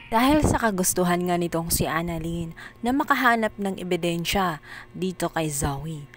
Dahil sa kagustuhan nga nitong si Annalyn na makahanap ng ebidensya dito kay Zoe,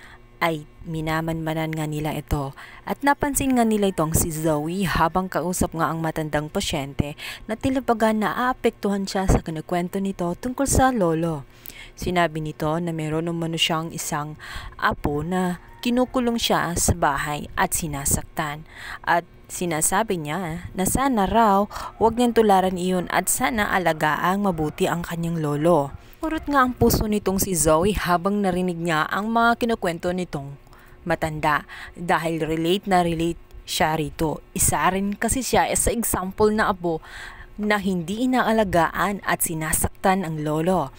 ay minamanmanan nga nila ito at napansin nga nila itong si Zoe habang kausap nga ang matandang pasyente na tila baga naaapektuhan siya sa kinikwento nito tungkol sa lolo. Sinabi nito na meron umano siyang isang apo na kinukulong siya sa bahay at sinasaktan, at sinasabi niya na sana raw huwag niyang tularan iyon at sana alagaang mabuti ang kanyang lolo. Purot nga ang puso nitong si Zoe habang narinig niya ang mga kinukwento nitong matanda dahil relate na relate siya rito. Isa rin kasi siya sa example na apo na hindi inaalagaan at sinasaktan ang lolo.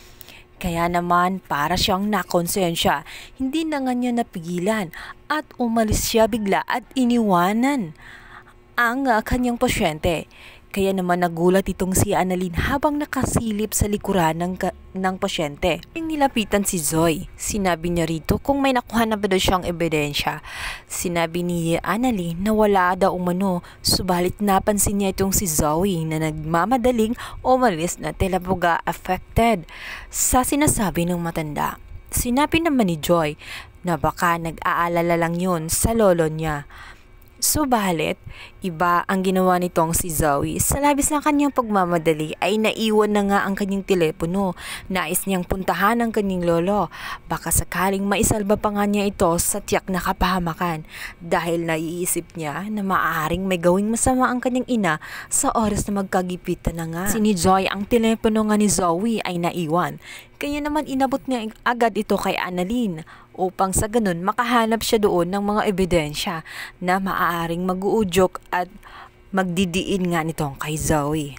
Kaya naman para siyang nakonsensya, hindi na nga niya napigilan at umalis siya bigla at iniwanan ang kanyang pasyente. Kaya naman nagulat itong si Annalyn habang nakasilip sa likuran ng pasyente. Nang nilapitan si Zoe, sinabi niya rito kung may nakuha na ba daw siyang ebidensya. Sinabi ni Annalyn na wala daw umano, subalit napansin niya itong si Zoe na nagmamadaling umalis na tila baga affected sa sinasabi ng matanda. Sinabi naman ni Joy na baka nag-aalala lang yun sa lolo niya. Subalit, iba ang ginawa nitong si Zoe. Sa labis ng kanyang pagmamadali ay naiwan na nga ang kanyang telepono. Nais niyang puntahan ang kanyang lolo. Baka sakaling maisalba pa nga niya ito sa tiyak na kapahamakan dahil naiisip niya na maaaring may gawing masama ang kanyang ina sa oras na magkagipitan na nga. Si ni Joy, ang telepono nga ni Zoe ay naiwan. Kaya naman inabot niya agad ito kay Annalyn upang sa ganun makahanap siya doon ng mga ebidensya na maaaring mag-uudyok at magdidiin nga nitong kay Zoe.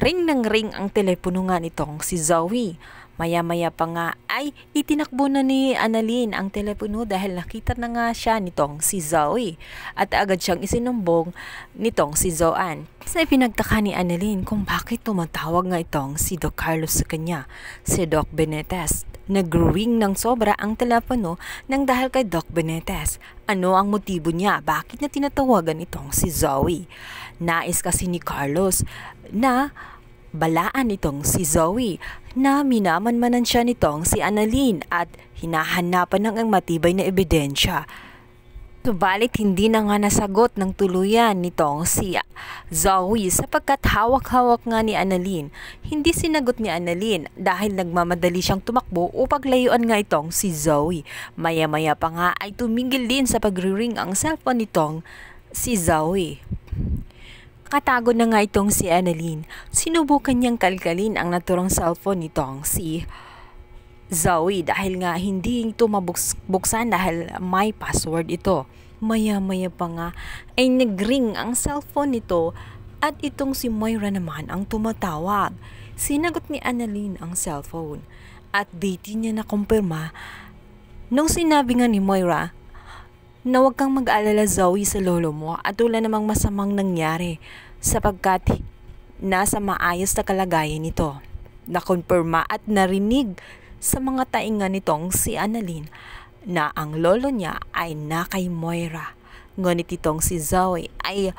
Ring ng ring ang telepono nga nitong si Zoe. Maya-maya pa nga ay itinakbo na ni Annalyn ang telepono dahil nakita na nga siya nitong si Zoe at agad siyang isinumbong nitong si Zoan. Sa ipinagtaka ni Annalyn kung bakit tumatawag nga itong si Doc Carlos sa kanya, si Doc Benitez. Nag-ring ng sobra ang telepono nang dahil kay Doc Benitez. Ano ang motibo niya? Bakit niya tinatawagan itong si Zoe? Nais kasi ni Carlos na balaan itong si Zoe na minamanmanan siya nitong si Annalyn at hinahanapan ng matibay na ebidensya. Subalit hindi na nga nasagot ng tuluyan nitong si Zoe sapagkat hawak-hawak nga ni Annalyn. Hindi sinagot ni Annalyn dahil nagmamadali siyang tumakbo upang layuan nga itong si Zoe. Maya-maya pa nga ay tumigil din sa pagre-ring ang cellphone nitong si Zoe. Katago na nga itong si Annalyn. Sinubukan niyang kalkalin ang naturang cellphone nitong si Zoe dahil nga hindi ito mabuksan dahil may password ito. Maya-maya pa nga ay nagring ang cellphone nito at itong si Moira naman ang tumatawag. Sinagot ni Annalyn ang cellphone at dito niya nakumpirma nung sinabi nga ni Moira na huwag kang mag-alala Zoe sa lolo mo at wala namang masamang nangyari sapagkat nasa maayos na kalagayan nito. Nakumpirma at narinig sa mga tainga nitong si Annalyn na ang lolo niya ay na kay Moira. Ngunit itong si Zoe ay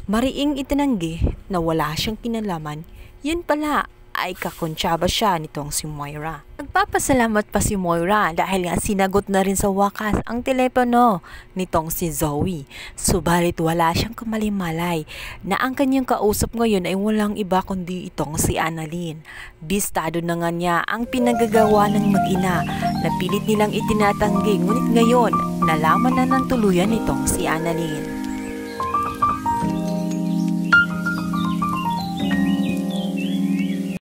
mariing itinanggi na wala siyang kinalaman. Yun pala ay kakontsaba siya nitong si Moira. Nagpapasalamat pa si Moira dahil nga sinagot na rin sa wakas ang telepono nitong si Zoe. Subalit wala siyang kamalimalay na ang kanyang kausap ngayon ay walang iba kundi itong si Annalyn. Bistado na nga niya ang pinagagawa ng mag-ina na pilit nilang itinatanggi, ngunit ngayon nalaman na ng tuluyan nitong si Annalyn.